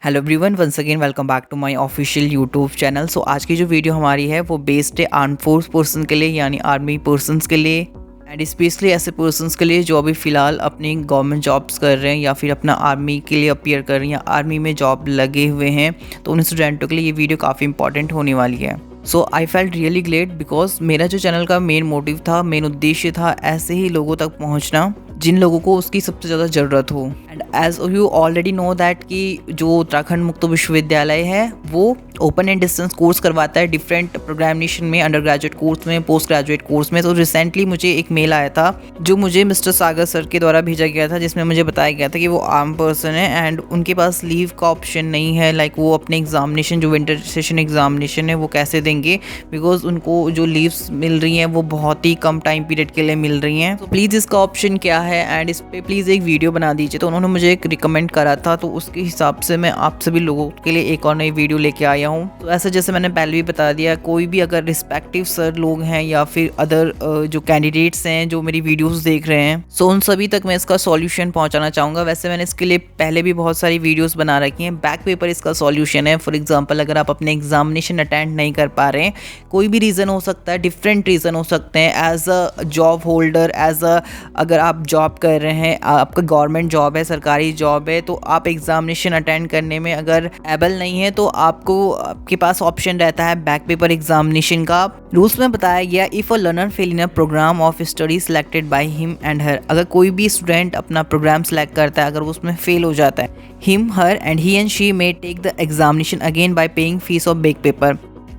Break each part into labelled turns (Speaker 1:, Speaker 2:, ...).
Speaker 1: Hello everyone, once again welcome back to my official YouTube channel. So आज की जो video हमारी है वो बेस्ड है आर्म फोर्स पर्सन के लिए, यानी आर्मी पर्सनस के लिए, एंड स्पेशली ऐसे पर्सनस के लिए जो अभी फ़िलहाल अपनी गवर्नमेंट जॉब्स कर रहे हैं या फिर अपना आर्मी के लिए अपीयर कर रहे हैं या आर्मी में जॉब लगे हुए हैं। तो उन स्टूडेंटों के लिए ये वीडियो काफ़ी इंपॉर्टेंट होने वाली है। So I felt really glad because मेरा जो चैनल का मेन मोटिव था, मेन उद्देश्य था ऐसे ही लोगों तक पहुंचना जिन लोगों को उसकी सबसे ज़्यादा ज़रूरत हो। And as you already know that कि जो उत्तराखंड मुक्त विश्वविद्यालय है वो ओपन एंड डिस्टेंस कोर्स करवाता है डिफरेंट प्रोग्रामिनेशन में, अंडर ग्रेजुएट कोर्स में, पोस्ट ग्रेजुएट कोर्स में। तो रिसेंटली मुझे एक मेल आया था जो मुझे मिस्टर सागर सर के द्वारा भेजा गया था, जिसमें मुझे बताया गया था कि वो आर्म पर्सन है एंड उनके पास लीव का ऑप्शन नहीं है। लाइक वो अपने एग्जामिनेशन जो विंटर सेशन एग्जामिनेशन है वो कैसे देंगे, बिकॉज उनको जो लीव्स मिल रही हैं वो बहुत ही कम टाइम पीरियड के लिए मिल रही हैं। तो प्लीज़ इसका ऑप्शन क्या है एंड इस पर प्लीज़ एक वीडियो बना दीजिए। तो उन्होंने मुझे एक रिकमेंड करा था, तो उसके हिसाब से मैं आप सभी लोगों के लिए एक और नई वीडियो लेके आया हूँ। तो ऐसा जैसे मैंने पहले भी बता दिया, कोई भी अगर रिस्पेक्टिव सर लोग हैं या फिर अदर जो कैंडिडेट्स हैं जो मेरी वीडियोस देख रहे हैं, सो उन सभी तक मैं इसका सॉल्यूशन पहुंचाना चाहूँगा। वैसे मैंने इसके लिए पहले भी बहुत सारी वीडियोस बना रखी हैं। बैक पेपर इसका सॉल्यूशन है। फॉर एग्जांपल, अगर आप अपने एग्जामिनेशन अटेंड नहीं कर पा रहे हैं, कोई भी रीज़न हो सकता है, डिफरेंट रीज़न हो सकते हैं, as a job holder, as a अगर आप जॉब कर रहे हैं, आपका गवर्नमेंट जॉब है, सरकारी जॉब है, तो आप एग्जामिनेशन अटेंड करने में अगर एबल नहीं है तो आपके पास ऑप्शन रहता है बैक पेपर एग्जामिनेशन का। रूल्स में बताया गया, if a learner fail in a programme of study selected by him and her, अगर कोई भी स्टूडेंट अपना प्रोग्राम सेलेक्ट करता है, अगर वो उसमें फेल हो जाता है, him her and he and she may take the examination again by paying fees of back paper.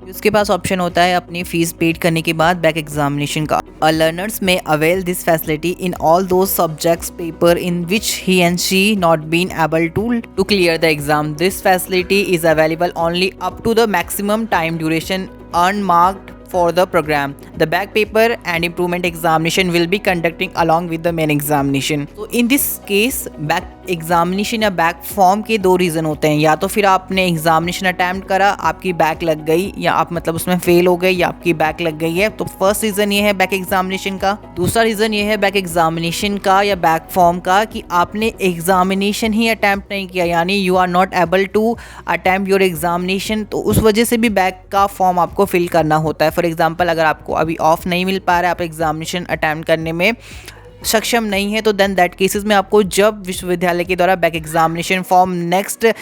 Speaker 1: उसके पास ऑप्शन होता है अपनी फीस पेड करने के बाद बैक एग्जामिनेशन का। A learners may avail this facility in all those subjects paper in which he and she not been able to clear the exam. This facility is available only up to the maximum time duration unmarked for the program. The back paper and improvement examination will be conducting along with the main examination. So in this case, back examination या back form के दो reason होते हैं। या तो फिर आपने examination attempt करा, आपकी बैक लग गई, या आप मतलब उसमें फेल हो गए या आपकी बैक लग गई है। तो फर्स्ट रीज़न ये है बैक एग्जामिनेशन का। दूसरा रीज़न ये है बैक एग्जामिनेशन का या बैक फॉर्म का कि आपने एग्जामिनेशन ही अटैम्प्ट नहीं किया, यानी you are not able to attempt your examination. तो उस वजह से भी बैक का फॉर्म आपको फिल करना होता है। फॉर एग्जाम्पल, अगर आपको अभी ऑफ नहीं मिल पा रहा है, आप एग्जामिनेशन अटैम्प्ट करने में सक्षम नहीं है, तो देन दैट केसेस में आपको जब विश्वविद्यालय के द्वारा back examination form next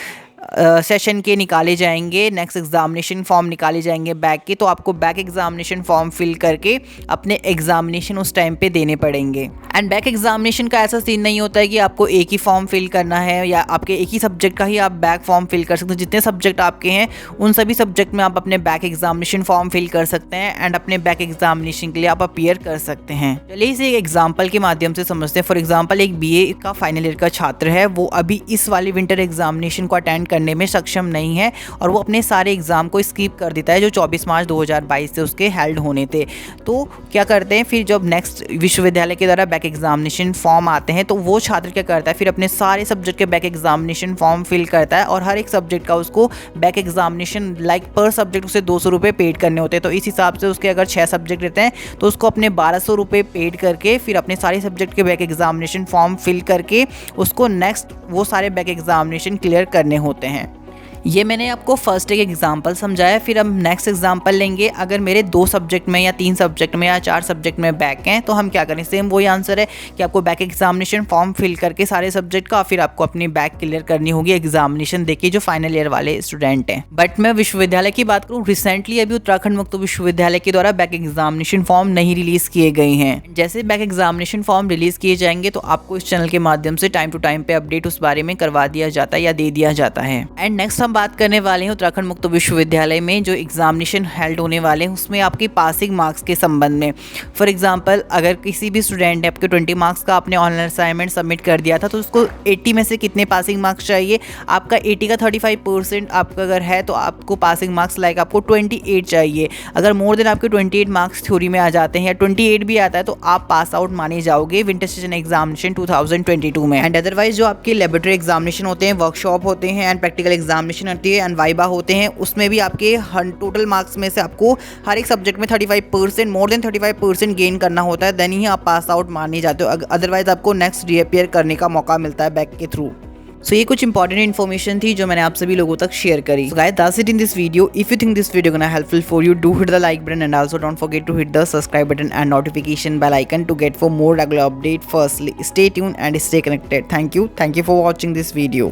Speaker 1: session के निकाले जाएंगे, नेक्स्ट एग्जामिनेशन फॉर्म निकाले जाएंगे बैक के, तो आपको बैक एग्जामिनेशन फॉर्म फिल करके अपने एग्जामिनेशन उस टाइम पे देने पड़ेंगे। एंड बैक एग्जामिनेशन का ऐसा सीन नहीं होता है कि आपको एक ही फॉर्म फिल करना है या आपके एक ही सब्जेक्ट का ही आप बैक फॉर्म फिल कर सकते हैं। जितने सब्जेक्ट आपके हैं उन सभी सब्जेक्ट में आप अपने बैक एग्जामिनेशन फॉर्म फिल कर सकते हैं एंड अपने बैक एग्जामिनेशन के लिए आप अपीयर कर सकते हैं। चलिए इसे एक एग्जाम्पल के माध्यम से समझते हैं। फॉर एग्जाम्पल, एक BA का फाइनल ईयर का छात्र है, वो अभी इस वाली विंटर एग्जामिनेशन को अटेंड करने में सक्षम नहीं है और वो अपने सारे एग्जाम को स्किप कर देता है जो 24 मार्च 2022 से उसके हेल्ड होने थे। तो क्या करते हैं फिर, जब नेक्स्ट विश्वविद्यालय के द्वारा बैक एग्जामिनेशन फॉर्म आते हैं तो वो छात्र क्या करता है, फिर अपने सारे सब्जेक्ट के बैक एग्जामिनेशन फॉर्म फिल करता है और हर एक सब्जेक्ट का उसको बैक एग्जामिनेशन लाइक पर सब्जेक्ट उसे 200 रुपये पेड करने होते हैं। तो इस हिसाब से उसके अगर 6 सब्जेक्ट रहते हैं तो उसको अपने 1200 रुपये पेड करके फिर अपने सारे सब्जेक्ट के बैक एग्जामिनेशन फॉर्म फिल करके उसको नेक्स्ट वो सारे बैक एग्जामिनेशन क्लियर करने होते हैं। ये मैंने आपको फर्स्ट एक एग्जांपल समझाया। फिर हम नेक्स्ट एग्जांपल लेंगे। अगर मेरे 2 सब्जेक्ट में या 3 सब्जेक्ट में या 4 सब्जेक्ट में बैक हैं तो हम क्या करें, सेम वही आंसर है कि आपको बैक एग्जामिनेशन फॉर्म फिल करके सारे सब्जेक्ट का फिर आपको अपनी बैक क्लियर करनी होगी एग्जामिनेशन देके जो फाइनल ईयर वाले स्टूडेंट हैं। बट मैं विश्वविद्यालय की बात करूँ, रिसेंटली अभी उत्तराखंड मुक्त विश्वविद्यालय के द्वारा बैक एग्जामिनेशन फॉर्म नहीं रिलीज किए गए हैं। जैसे बैक एग्जामिनेशन फॉर्म रिलीज किए जाएंगे तो आपको इस चैनल के माध्यम से टाइम टू टाइम पे अपडेट उस बारे में करवा दिया जाता है या दे दिया जाता है। एंड नेक्स्ट हम बात करने वाले हैं उत्तराखंड मुक्त विश्वविद्यालय में जो एग्जामिनेशन हेल्ड होने वाले हैं उसमें आपके पासिंग मार्क्स के संबंध में। फॉर एग्जांपल, अगर किसी भी स्टूडेंट ने आपके 20 मार्क्स का आपने ऑनलाइन असाइनमेंट सबमिट कर दिया था तो उसको 80 में से कितने पासिंग मार्क्स चाहिए, आपका 80 का 35% आपका अगर है तो आपको पासिंग मार्क्स लाइक आपको 28 चाहिए। अगर मोर देन आपके 28 मार्क्स थ्योरी में आ जाते हैं या 28 भी आता है तो आप पास आउट माने जाओगे विंटर सेशन एग्जामिनेशन 2022 में। एंड अदरवाइज जो आपके लेबोरेटरी एग्जामिनेशन होते हैं, वर्कशॉप होते हैं एंड प्रैक्टिकल एग्जामिनेशन होती है एंड वाइबा होते हैं, उसमें भी आपके टोटल मार्क्स में से आपको हर एक सब्जेक्ट में 35%, मोर देन 35% गेन करना होता है, देन ही आप पास आउट माने जाते हो। अदरवाइज आपको नेक्स्ट रीअपीयर करने का मौका मिलता है बैक के थ्रू। सो ये कुछ इंपॉर्टेंट इन्फॉर्मेशन थी जो मैंने आप सभी लोगों तक शेयर करी। Guys that's it in this video. If you think this video gonna helpful for you, do hit the like button and also don't forget to hit the subscribe button and notification bell icon to get for more regular update. Firstly, stay tuned and stay connected. Thank you for watching this video.